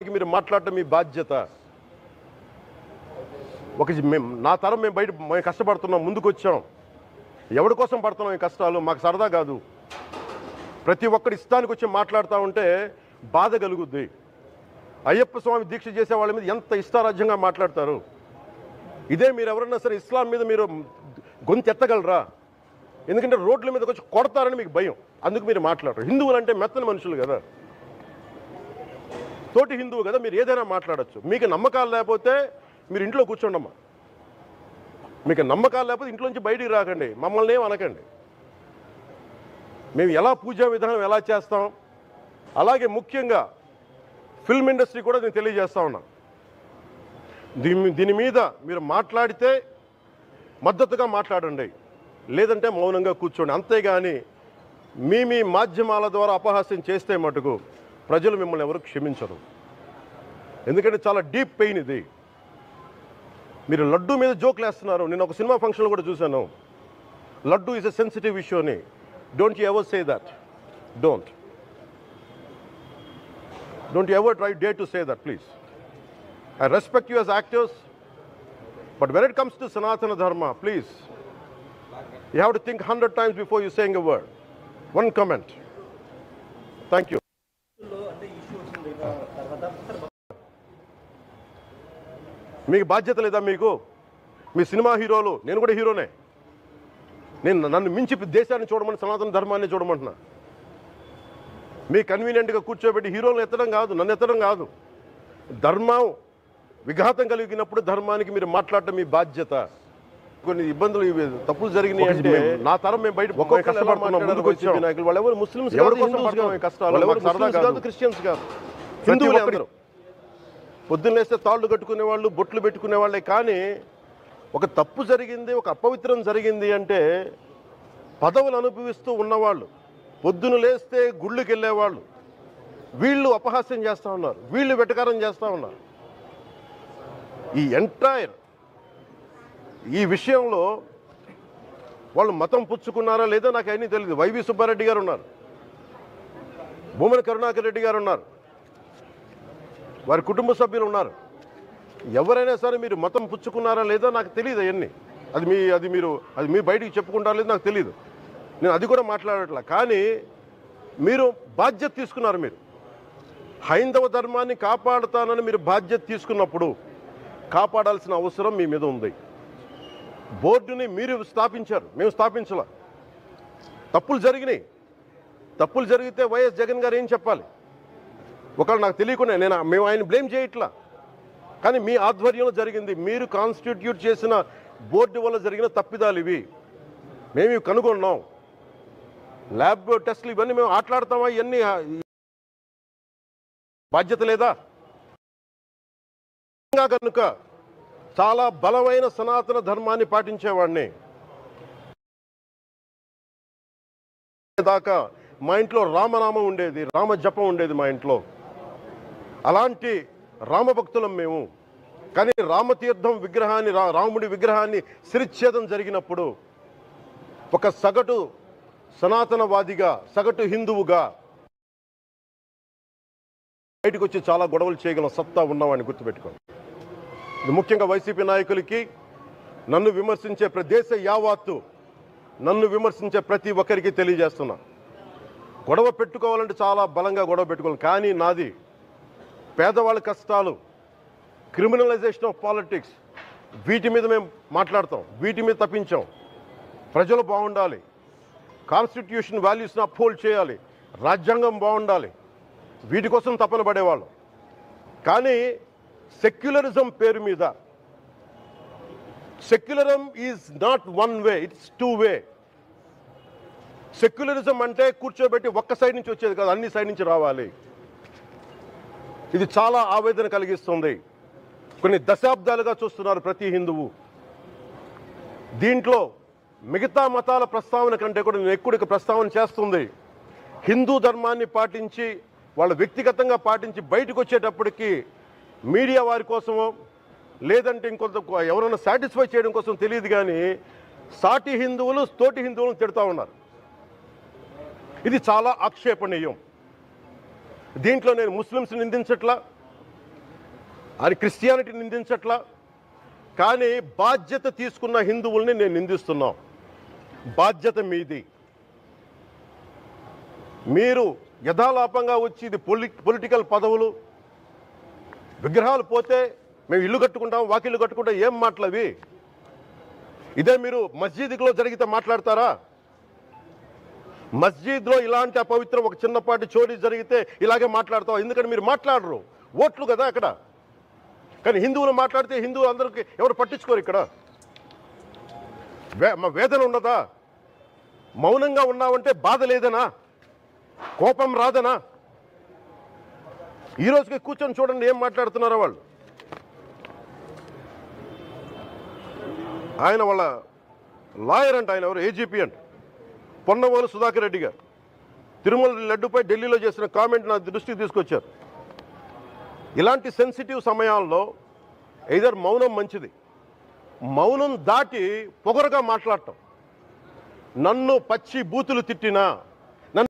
ధర్మానికి మీరు మాట్లాడటం మీ బాధ్యత. నా తరం మేము కష్టపడుతున్నాం, ముందుకు వచ్చాం. ఎవరి కోసం పడుతున్నాం ఈ కష్టాలు? మాకు సరదా కాదు. ప్రతి ఒక్కరి ఇష్టానికి వచ్చి మాట్లాడుతూ ఉంటే బాధ కలుగుద్ది. అయ్యప్ప స్వామి దీక్ష చేసే వాళ్ళ మీద ఎంత ఇష్టారాజ్యంగా మాట్లాడతారు. ఇదే మీరు ఎవరన్నా సరే ఇస్లాం మీద మీరు గొంతు ఎత్తగలరా? ఎందుకంటే రోడ్ల మీదకి వచ్చి కొడతారని మీకు భయం, అందుకు మీరు మాట్లాడరు. హిందువులు అంటే మెత్తని మనుషులు కదా, తోటి హిందువు కదా, మీరు ఏదైనా మాట్లాడచ్చు. మీకు నమ్మకాలు లేకపోతే మీరు ఇంట్లో కూర్చోండమ్మా. మీకు నమ్మకాలు లేకపోతే ఇంట్లోంచి బయటికి రాకండి, మమ్మల్ని ఏం అనకండి. మేము ఎలా పూజా విధానం ఎలా చేస్తాం, అలాగే ముఖ్యంగా ఫిల్మ్ ఇండస్ట్రీ కూడా నేను తెలియజేస్తా ఉన్నా. దీని మీద మీరు మాట్లాడితే మద్దతుగా మాట్లాడండి, లేదంటే మౌనంగా కూర్చోండి. అంతేగాని మీ మాధ్యమాల ద్వారా అపహాస్యం చేస్తే మటుకు ప్రజలు మిమ్మల్ని ఎవరు క్షమించరు. ఎందుకంటే చాలా డీప్ పెయిన్ ఇది. మీరు లడ్డు మీద జోక్లు వేస్తున్నారు. నేను ఒక సినిమా ఫంక్షన్లో కూడా చూశాను. Laddu is a sensitive issue అని. Don't you ever say that. Don't you ever try day to say that, please. I respect you as actors, but when it comes to Sanatana Dharma, please, you have to think 100 times before you saying a word. One comment. Thank you. మీకు బాధ్యత లేదా? మీకు మీ cinema హీరోలు, నేను కూడా హీరోనే, నన్ను మించి దేశాన్ని చూడమని, సనాతన ధర్మాన్ని చూడమంటున్నా. మీ కన్వీనియంట్గా కూర్చోబెట్టి హీరోలను ఎత్తడం కాదు, నన్ను ఎత్తడం కాదు. ధర్మం విఘాతం కలిగినప్పుడు ధర్మానికి మీరు మాట్లాడటం మీ బాధ్యత. కొన్ని ఇబ్బందులు, తప్పులు జరిగినాయి అంటే నా తరం మేము బయట ముందుకు వచ్చాం. వాళ్ళు ఎవరు ముస్లిమ్స్ కాదు, క్రిస్టియన్స్ కాదు, హిందువులే అందరూ. పొద్దున్న లేస్తే తాళ్ళు కట్టుకునే వాళ్ళు, బొట్లు పెట్టుకునే వాళ్ళే. కానీ ఒక తప్పు జరిగింది, ఒక అపవిత్రం జరిగింది అంటే పదవులు అనుభవిస్తూ ఉన్నవాళ్ళు, పొద్దున లేస్తే గుళ్ళకి వెళ్ళేవాళ్ళు, వీళ్ళు అపహాస్యం చేస్తూ ఉన్నారు, వీళ్ళు వెటకారం చేస్తూ ఉన్నారు. ఈ విషయంలో వాళ్ళు మతం పుచ్చుకున్నారా లేదో నాకు అన్నీ తెలియదు. వైవి సుబ్బారెడ్డి గారు ఉన్నారు, భూమన కరుణాకర్ రెడ్డి గారు ఉన్నారు, వారి కుటుంబ సభ్యులు ఉన్నారు. ఎవరైనా సరే మీరు మతం పుచ్చుకున్నారా లేదో నాకు తెలియదు. అవన్నీ అది మీరు బయటికి చెప్పుకుంటారా లేదో నాకు తెలియదు. నేను అది కూడా మాట్లాడట్లా. కానీ మీరు బాధ్యత తీసుకున్నారు. మీరు హైందవ ధర్మాన్ని కాపాడుతానని మీరు బాధ్యత తీసుకున్నప్పుడు కాపాడాల్సిన అవసరం మీ మీద ఉంది. బోర్డుని మీరు స్థాపించారు, మేము స్థాపించాల. తప్పులు జరిగినాయి. తప్పులు జరిగితే వైఎస్ జగన్ గారు ఏం చెప్పాలి? ఒకవేళ నాకు తెలియకుండా మేము ఆయన బ్లేమ్ చేయట్లా. కానీ మీ ఆధ్వర్యంలో జరిగింది, మీరు కాన్స్టిట్యూట్ చేసిన బోర్డు వల్ల జరిగిన తప్పిదాలు ఇవి. మేము ఇవి కనుగొన్నాం. ల్యాబ్ టెస్టులు ఇవన్నీ మేము ఆటలాడతామా? ఇవన్నీ బాధ్యత లేదా? కనుక చాలా బలమైన సనాతన ధర్మాన్ని పాటించేవాడిని. దాకా మా ఇంట్లో రామనామం ఉండేది, రామ జపం ఉండేది మా ఇంట్లో. అలాంటి రామభక్తులం మేము. కానీ రామతీర్థం విగ్రహాన్ని, రాముడి విగ్రహాన్ని శిరచ్ఛేదం జరిగినప్పుడు ఒక సగటు సనాతనవాదిగా, సగటు హిందువుగా బయటకు వచ్చి చాలా గొడవలు చేయగల సత్తా ఉన్నవాడిని గుర్తుపెట్టుకోండి. ఇది ముఖ్యంగా వైసీపీ నాయకులకి, నన్ను విమర్శించే దేశ యావత్తు నన్ను విమర్శించే ప్రతి ఒక్కరికి తెలియజేస్తున్నా. గొడవ పెట్టుకోవాలంటే చాలా బలంగా గొడవ పెట్టుకోవాలి. కానీ నాది పేదవాళ్ళ కష్టాలు, క్రిమినలైజేషన్ ఆఫ్ పాలిటిక్స్, వీటి మీద మేము మాట్లాడతాం, వీటి మీద తప్పించాం. ప్రజలు బాగుండాలి, కాన్స్టిట్యూషన్ వాల్యూస్ని అప్హోల్డ్ చేయాలి, రాజ్యాంగం బాగుండాలి, వీటి కోసం తపన పడేవాళ్ళం. కానీ సెక్యులరిజం పేరు మీద, secularism is not one way, it's two way. Secularism అంటే కూర్చోబెట్టి ఒక్క సైడ్ నుంచి వచ్చేది కాదు, అన్ని సైడ్ నుంచి రావాలి. ఇది చాలా ఆవేదన కలిగిస్తుంది. కొన్ని దశాబ్దాలుగా చూస్తున్నారు ప్రతి హిందువు. దీంట్లో మిగతా మతాల ప్రస్తావన కంటే కూడా నేను ఎక్కువ ప్రస్తావన చేస్తుంది. హిందూ ధర్మాన్ని పాటించి, వాళ్ళు వ్యక్తిగతంగా పాటించి బయటకు వచ్చేటప్పటికి మీడియా వారి కోసమో లేదంటే ఇంకొంత ఎవరైనా సాటిస్ఫై చేయడం కోసం తెలియదు, కానీ సాటి హిందువులు తోటి హిందువులను తిడతా ఉన్నారు. ఇది చాలా ఆక్షేపణీయం. దీంట్లో నేను ముస్లిమ్స్ నిందించట్లా, అని క్రిస్టియానిటీ నిందించట్లా, కానీ బాధ్యత తీసుకున్న హిందువుల్ని నేను నిందిస్తున్నాం. బాధ్యత మీది. మీరు యథాలాపంగా వచ్చి ఇది పొలిటికల్ పదవులు, విగ్రహాలు పోతే మేము ఇల్లు కట్టుకుంటాం, వాకిళ్ళు కట్టుకుంటాం, ఏం మాటలవి? ఇదే మీరు మస్జిద్లో జరిగితే మాట్లాడతారా? మస్జిద్లో ఇలాంటి అపవిత్రం ఒక చిన్నపాటి చోరీ జరిగితే ఇలాగే మాట్లాడతాం. ఎందుకంటే మీరు మాట్లాడరు, ఓట్లు కదా అక్కడ. కానీ హిందువులు మాట్లాడితే హిందువులు అందరికీ ఎవరు పట్టించుకోరు. ఇక్కడ మా వేదన ఉండదా? మౌనంగా ఉన్నామంటే బాధ లేదనా? కోపం రాదనా? ఈ రోజుకి కూర్చొని చూడండి ఏం మాట్లాడుతున్నారో వాళ్ళు. ఆయన వాళ్ళ లాయర్ అంట, ఆయన ఎవరు, ఏజీపీ అంట, పొన్నవోలు సుధాకర్ రెడ్డి గారు తిరుమల లడ్డుపై ఢిల్లీలో చేసిన కామెంట్ నా దృష్టికి తీసుకొచ్చారు. ఇలాంటి సెన్సిటివ్ సమయాల్లో ఎయిదర్ మౌనం మంచిది, మౌనం దాటి పొగరుగా మాట్లాడటం, నన్ను పచ్చి బూతులు తిట్టినా